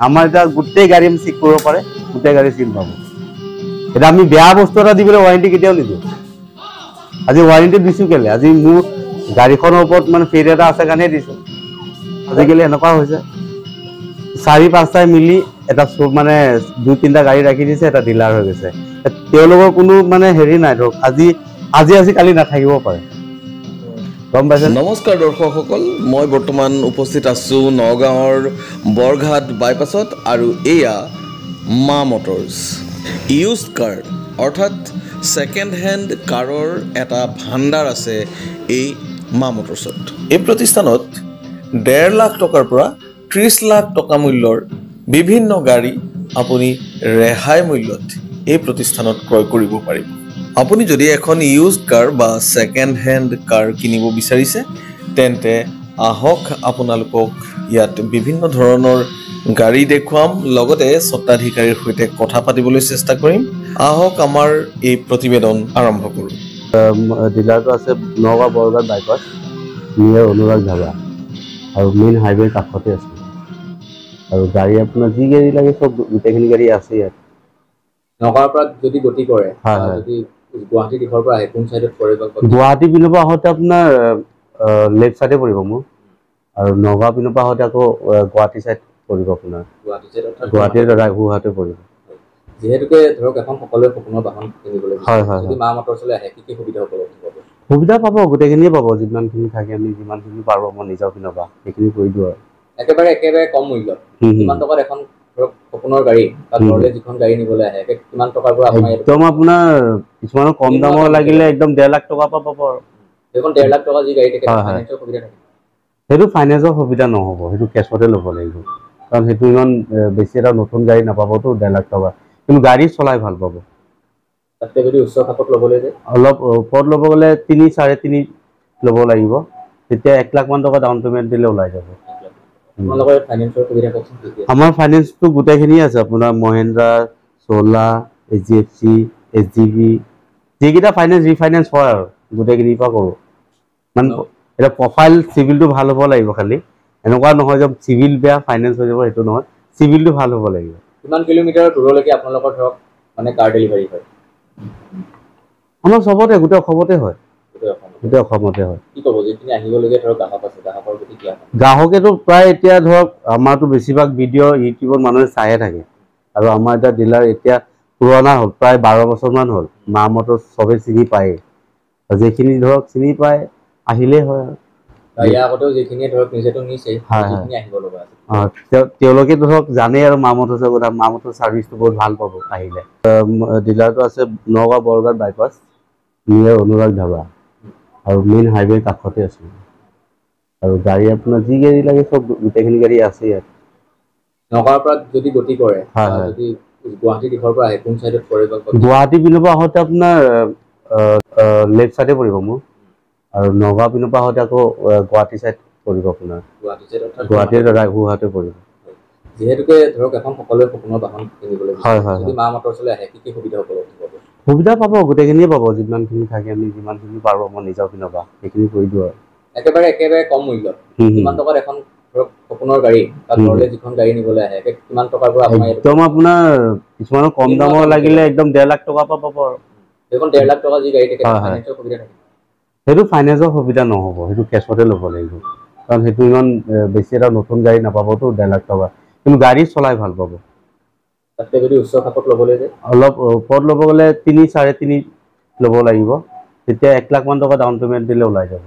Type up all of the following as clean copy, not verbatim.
আমাৰ এটা গোটেই গাড়ী আমি চেক কৰিব পাৰে, গোটেই গাড়ী চিন পাব। এটা আমি বেয়া বস্তু এটা দিবলৈ ৱাৰেণ্টি কেতিয়াও নিদিওঁ। আজি ৱাৰেণ্টি দিছোঁ কেলে, আজি মোৰ গাড়ীখনৰ ওপৰত মানে ফেইল এটা আছে কাৰণে দিছোঁ। আজিকালি এনেকুৱা হৈছে 4-5টাই মিলি এটা মানে 2-3টা গাড়ী ৰাখি দিছে, এটা ডিলাৰ হৈ গৈছে। তেওঁলোকৰ কোনো মানে হেৰি নাই, ধৰক আজি কালি নাথাকিব পাৰে। নমস্কাৰ দৰ্শকসকল, মই বৰ্তমান উপস্থিত আছোঁ নগাঁৱৰ বৰঘাট বাইপাছত আৰু এয়া মা মটৰ্ছ। ইউজড কাৰ অৰ্থাৎ ছেকেণ্ড হেণ্ড কাৰৰ এটা ভাণ্ডাৰ আছে এই মা মটৰ্ছত। এই প্ৰতিষ্ঠানত 1.5 লাখ টকাৰ পৰা 30 লাখ টকা মূল্যৰ বিভিন্ন গাড়ী আপুনি ৰেহাই মূল্যত এই প্ৰতিষ্ঠানত ক্ৰয় কৰিব পাৰিব। আপুনি যদি এখন ইউজড কাৰ বা ছেকেণ্ড হেণ্ড কাৰ কিনিব বিচাৰিছে তেন্তে আহক, আপোনালোকক ইয়াত বিভিন্ন ধৰণৰ গাড়ী দেখুৱাম, লগতে স্বত্বাধিকাৰীৰ সৈতে কথা পাতিবলৈ চেষ্টা কৰিম। আহক আমাৰ এই প্ৰতিবেদন আৰম্ভ কৰোঁ। ডিলাৰটো আছে নগাঁও বৰঘাট বাইপাছ, নিয়াৰ অনুৰাগ ধাবা আৰু মেইন হাইৱেৰ কাষতে আছে। আৰু গাড়ী আপোনাৰ যি গাড়ী লাগে চব গোটেইখিনি গাড়ী আছে ইয়াত। নগাঁৱৰ পৰা যদি গতি কৰে, যদি গুৱাহাটী দিশৰ পৰা আহে কোন চাইডত পৰিব? গুৱাহাটী পিনৰ পৰা আহোঁতে আপোনাৰ লেফ্ট চাইডে পৰিব মোৰ, আৰু নগাঁও পিনৰ পৰা আহোঁতে আকৌ গুৱাহাটী চাইড পৰিব আপোনাৰ। গুৱাহাটীৰ ৰায়পুৰহাটে পৰিব। যিহেতুকে ধৰক এখন সকলোৱে সপোনৰ বাহন কিনিবলৈ যদি মা মটৰ্ছলৈ আহে কি সুবিধা হ'ব? সুবিধা পাব, গোটেইখিনিয়ে পাব। যিমানখিনি থাকে আমি যিমানখিনি পাৰোঁ মই নিজৰ পিনৰ পৰা সেইখিনি কৰি দিওঁ আৰু একেবাৰে কম মূল্যত। কিমান টকাত এখন ধৰক সপোনৰ গাড়ী বা ঘৰলৈ যিখন গাড়ী নিবলৈ আহে কিমান টকাৰ পৰা একদম আপোনাৰ কিছুমানৰ কম দামৰ লাগিলে একদম 1.5 লাখ টকাৰ পৰা পাব আৰু সেইখন 1.5 লাখ টকা যি গাড়ী থাকে ফাইনেন্সৰ সুবিধা থাকে। সেইটো ফাইনেন্সৰ সুবিধা নহ'ব, সেইটো কেছতে ল'ব লাগিব, কাৰণ সেইটো ইমান বেছি এটা নতুন গাড়ী নাপাবতো 1.5 লাখ টকা, কিন্তু গাড়ী চলাই ভাল পাব। তাতকৈ যদি উচ্চ খাপত ল'বলৈ যায় অলপ ওপৰত ল'ব গ'লে 3-3.5 ল'ব লাগিব, তেতিয়া 1 লাখ মান টকা ডাউন পে'মেণ্ট দিলে ওলাই যাব। আমাৰ ফাইনেন্সটো গোটেইখিনি আছে, আপোনাৰ মহিন্দ্ৰা, চোলা, HDFC, SGB, যিকেইটা ফাইনেন্স ৰিফাইনেন্স হয় আৰু গোটেইখিনিৰ পৰা কৰোঁ। মানে এটা প্ৰফাইল চিভিলটো ভাল হ'ব লাগিব, খালি এনেকুৱা নহয় যে চিভিল বেয়া ফাইনেন্স হৈ যাব, সেইটো নহয়, চিভিলটো ভাল হ'ব লাগিব। কিমান কিলোমিটাৰ দূৰলৈকে আপোনালোকৰ ধৰক মানে কাৰ ডেলিভাৰী হয়? আমাৰ চবতে, গোটেই অসমতে হয়। গোটেই অসমতে হয়। কি ক'ব যিখিনি আহিবলগীয়া ধৰক গ্ৰাহক আছে, গ্ৰাহকৰ প্ৰতি কি? গ্ৰাহকেতো প্ৰায় এতিয়া ধৰক আমাৰতো বেছিভাগ ভিডিঅ' ইউটিউবত মানুহে চায়ে থাকে, আৰু আমাৰ এতিয়া ডিলাৰ এতিয়া পুৰণা হ'ল, প্ৰায় 12 বছৰমান হ'ল। মা মটৰ্ছ চবেই চিনি পায়েই, যিখিনি ধৰক চিনি পায় আহিলেই হয় আৰু ইয়াৰ আগতেও যিখিনিয়ে ধৰক নিজেতো নিছেই, যিখিনি আহিব লগা আছে তেওঁলোকে ধৰক জানেই আৰু মা মটৰ্ছৰ কথা। মা মটৰ্ছ ছাৰ্ভিচটো বহুত ভাল পাব আহিলে। ডিলাৰটো আছে নগাঁও বৰঘাট বাইপাছ, নিয়াৰ অনুৰাগ ধাবা আৰু মেইন হাইৱেৰ কাষতে আছে। আৰু গাড়ী আপোনাৰ যি গাড়ী লাগে চব গোটেইখিনি গাড়ী আছে ইয়াত। নগাঁৱৰ পৰা যদি গতি কৰে, যদি গুৱাহাটী দিশৰ পৰা আহে কোন চাইডত পৰিব? গুৱাহাটী পিনৰ পৰা আহোঁতে আপোনাৰ লেফ্ট চাইডে পৰিব মোৰ, আৰু নগাঁও পিনৰ পৰা আহোঁতে আকৌ গুৱাহাটী চাইড পৰিব আপোনাৰ। গুৱাহাটীৰ ৰায়পুৰহাটে পৰিব। যিহেতুকে ধৰক এখন সকলোৱে সপোনৰ বাহন কিনিবলৈ যদি মা মটৰ্ছলৈ আহে কি সুবিধা হ'ব? সুবিধা পাব, গোটেইখিনিয়ে পাব। যিমানখিনি থাকে আমি যিমানখিনি পাৰোঁ মই নিজৰ পিনৰ পৰা সেইখিনি কৰি দিওঁ আৰু একেবাৰে কম মূল্যত। কিমান টকাত এখন ধৰক সপোনৰ গাড়ী বা ঘৰলৈ যিখন গাড়ী নিবলৈ আহে কিমান টকাৰ পৰা একদম আপোনাৰ কিছুমানৰ কম দামৰ লাগিলে একদম 1.5 লাখ টকাৰ পৰা পাব আৰু সেইখন 1.5 লাখ টকা যি গাড়ী থাকে ফাইনেন্সৰ সুবিধা থাকে। সেইটো ফাইনেন্সৰ সুবিধা নহ'ব, সেইটো কেছতে ল'ব লাগিব, কাৰণ সেইটো ইমান বেছি এটা নতুন গাড়ী নাপাবতো 1.5 লাখ টকা, কিন্তু গাড়ী চলাই ভাল পাব। তাতকৈ যদি উচ্চ খাপত ল'বলৈ যায় অলপ ওপৰত ল'ব গ'লে 3-3.5 ল'ব লাগিব, তেতিয়া 1 লাখ মান টকা ডাউন পে'মেণ্ট দিলে ওলাই যাব।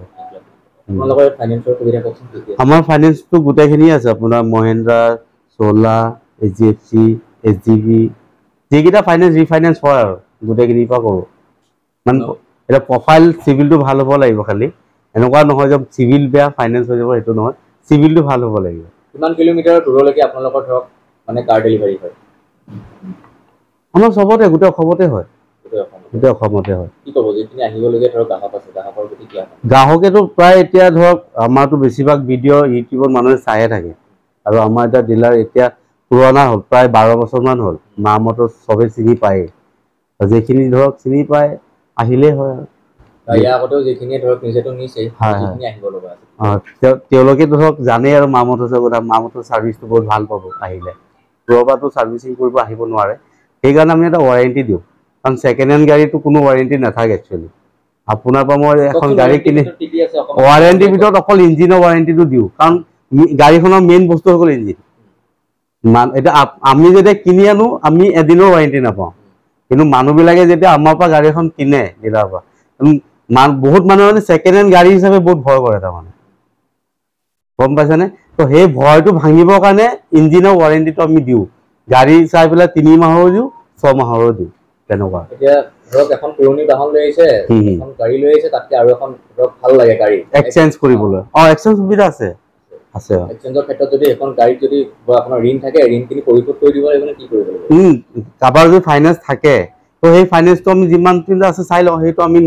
আমাৰ ফাইনেন্সটো গোটেইখিনি আছে, আপোনাৰ মহিন্দ্ৰা, চোলা, HDFC, SGB, যিকেইটা ফাইনেন্স ৰিফাইনেন্স হয় আৰু গোটেইখিনিৰ পৰা কৰোঁ। মানে এটা প্ৰফাইল চিভিলটো ভাল হ'ব লাগিব, খালি এনেকুৱা নহয় যে চিভিল বেয়া ফাইনেন্স হৈ যাব, সেইটো নহয়, চিভিলটো ভাল হ'ব লাগিব। কিমান কিলোমিটাৰ দূৰলৈকে আপোনালোকৰ ধৰক মানে কাৰ ডেলিভাৰী হয়? আমাৰ চবতে, গোটেই অসমতে হয়। গোটেই অসমতে হয়। কি ক'ব যিখিনি আহিবলগীয়া ধৰক গ্ৰাহক আছে, গ্ৰাহকৰ প্ৰতি কি? গ্ৰাহকেতো প্ৰায় এতিয়া ধৰক আমাৰতো বেছিভাগ ভিডিঅ' ইউটিউবত মানুহে চায়ে থাকে, আৰু আমাৰ এতিয়া ডিলাৰ এতিয়া পুৰণা হ'ল, প্ৰায় 12 বছৰমান হ'ল। মা মটৰ্ছ চবেই চিনি পায়েই, যিখিনি ধৰক চিনি পায় আহিলেই হয় আৰু ইয়াৰ আগতেও যিখিনিয়ে ধৰক নিজেতো নিছেই, যিখিনি আহিব লগা আছে তেওঁলোকে ধৰক জানেই আৰু মা মটৰ্ছৰ কথা। মা মটৰ্ছ ছাৰ্ভিচটো বহুত ভাল পাব আহিলে। দূৰৰ পৰাতো ছাৰ্ভিচিং কৰিব আহিব নোৱাৰে সেইকাৰণে আমি এটা ৱাৰেণ্টি দিওঁ কাৰণ ছেকেণ্ড হেণ্ড গাড়ীটো কোনো ৱাৰেণ্টি নাথাকে একচুৱেলি আপোনাৰ পৰা মই এখন গাড়ী কিনি ৱাৰেণ্টিৰ ভিতৰত অকল ইঞ্জিনৰ ৱাৰেণ্টিটো দিওঁ কাৰণ গাড়ীখনৰ মেইন বস্তু হৈ গ'ল ইঞ্জিন এটা আমি যেতিয়া কিনি আনো আমি এদিনৰ ৱাৰেণ্টি নাপাওঁ কিন্তু মানুহবিলাকে যেতিয়া আমাৰ পৰা গাড়ী এখন কিনে ডিলাৰৰ পৰা বহুত মানুহে মানে ছেকেণ্ড হেণ্ড গাড়ী হিচাপে বহুত ভয় কৰে তাৰমানে গম পাইছেনে তো সেই ভয়টো ভাঙিবৰ কাৰণে ইঞ্জিনৰ ৱাৰেণ্টিটো আমি দিওঁ গাড়ী চাই পেলাই 3 মাহৰো দিওঁ 6 মাহৰো দিওঁ তেনেকুৱা এতিয়া ধৰক এখন পুৰণি বাহন লৈ আহিছে এখন গাড়ী লৈ আহিছে তাতকে আৰু এখন ধৰক ভাল লাগে গাড়ী এক্সচেঞ্জ কৰিবলৈ এক্সচেঞ্জ সুবিধা আছে আছে এক্সচেঞ্জৰ ক্ষেত্ৰত যদি এখন গাড়ীত যদি আপোনাৰ ঋণ থাকে ঋণখিনি পৰিশোধ কৰি দিব লাগিব কি কৰিব লাগিব কাৰোবাৰ যদি ফাইনেন্স থাকে তো সেই ফাইনেন্সটো আমি যিমান চিন্তা আছে চাই লওঁ সেইটো আমি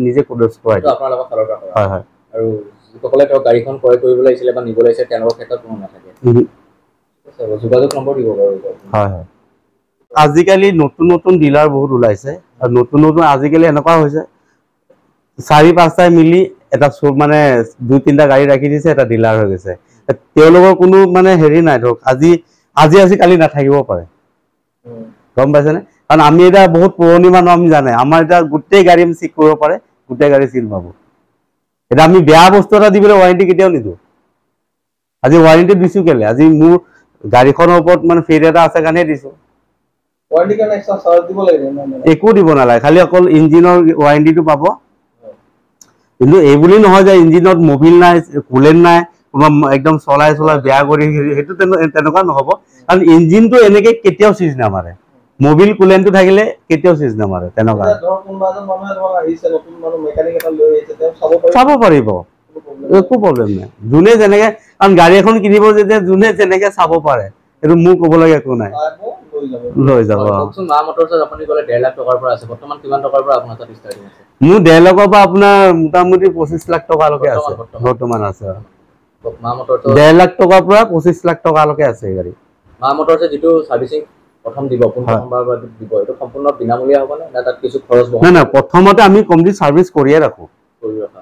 নিজে কোডেছ কৰাই দিওঁ আপোনাৰ লগত ফালৰ পৰা হয় হয় আৰু যিসকলে ধৰক গাড়ীখন ক্ৰয় কৰিবলৈ আহিছিলে বা নিবলৈ আহিছে তেওঁলোকৰ ক্ষেত্ৰত কোনো নাথাকে যোগাযোগ নম্বৰ দিব বাৰু হয় হয় আজিকালি নতুন নতুন ডিলাৰ বহুত ওলাইছে আৰু নতুন নতুন আজিকালি এনেকুৱা হৈছে 4-5টাই মিলি এটা মানে 2-3টা গাড়ী ৰাখি দিছে এটা ডিলাৰ হৈ গৈছে তেওঁলোকৰ কোনো মানে হেৰি নাই ধৰক আজি কালি নাথাকিব পাৰে গম পাইছেনে কাৰণ আমি এটা বহুত পুৰণি মানুহ আমি জানে আমাৰ এটা গোটেই গাড়ী আমি চেক কৰিব পাৰে গোটেই গাড়ী চিল পাব এটা আমি বেয়া বস্তু এটা দিবলৈ ৱাৰেণ্টি কেতিয়াও নিদিওঁ আজি ৱাৰেণ্টি দিছোঁ কেলে আজি মোৰ গাড়ীখনৰ ওপৰত মানে ফেৰ এটা আছে কাৰণে দিছোঁ একো দিব নালাগে খালি অকল ইঞ্জিনৰ ৱাৰেণ্টিটো পাব কিন্তু এই বুলি নহয় যে ইঞ্জিনত মবিল নাই কুলেণ্ট নাই কোনোবা একদম চলাই বেয়া কৰি সেইটো তেনেকুৱা নহ'ব কাৰণ ইঞ্জিনটো এনেকৈ কেতিয়াও চিজ নামাৰে মবিল কুলেণ্টটো থাকিলে কেতিয়াও চিজ নামাৰে তেনেকুৱা চাব পাৰিব একো প্ৰব্লেম নাই যোনে যেনেকৈ কাৰণ গাড়ী এখন কিনিব যেতিয়া যোনে যেনেকৈ চাব পাৰে সেইটো মোৰ ক'বলগীয়া একো নাই লৈ যাব মা মটৰছত আপুনি ক'লে 1.5 লাখ টকাৰ পৰা আছে বৰ্তমান কিমান টকাৰ পৰা আপোনাৰ তাত ষ্টাৰ্টিং আছে মোৰ 1.5 লাখৰ পৰা আপোনাৰ মোটামুটি 25 লাখ টকালৈকে আছে বৰ্তমান আছে মা মটৰছত 1.5 লাখ টকাৰ পৰা 25 লাখ টকালৈকে আছে গাড়ী মা মটৰছত যিটো ছাৰ্ভিচিং প্ৰথম দিব প্ৰথমবাৰ দিব এইটো সম্পূৰ্ণ বিনামূলীয়া হ'ব নে তাত কিছু খৰচ বহন নাই প্ৰথমতে আমি কমপ্লিট ছাৰ্ভিচ কৰিয়ে ৰাখোঁ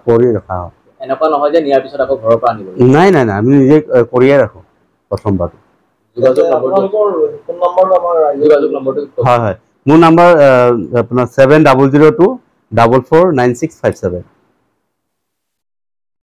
কৰি ৰখা এনেকুৱা নহয় যে নিয়াৰ পিছত আকৌ ঘৰৰ পৰা আনিব নাই আমি নিজে কৰিয়ে ৰাখোঁ প্ৰথমবাৰ যোগাযোগ নম্বৰটো হয় মোৰ নম্বৰ আপোনাৰ 7002449657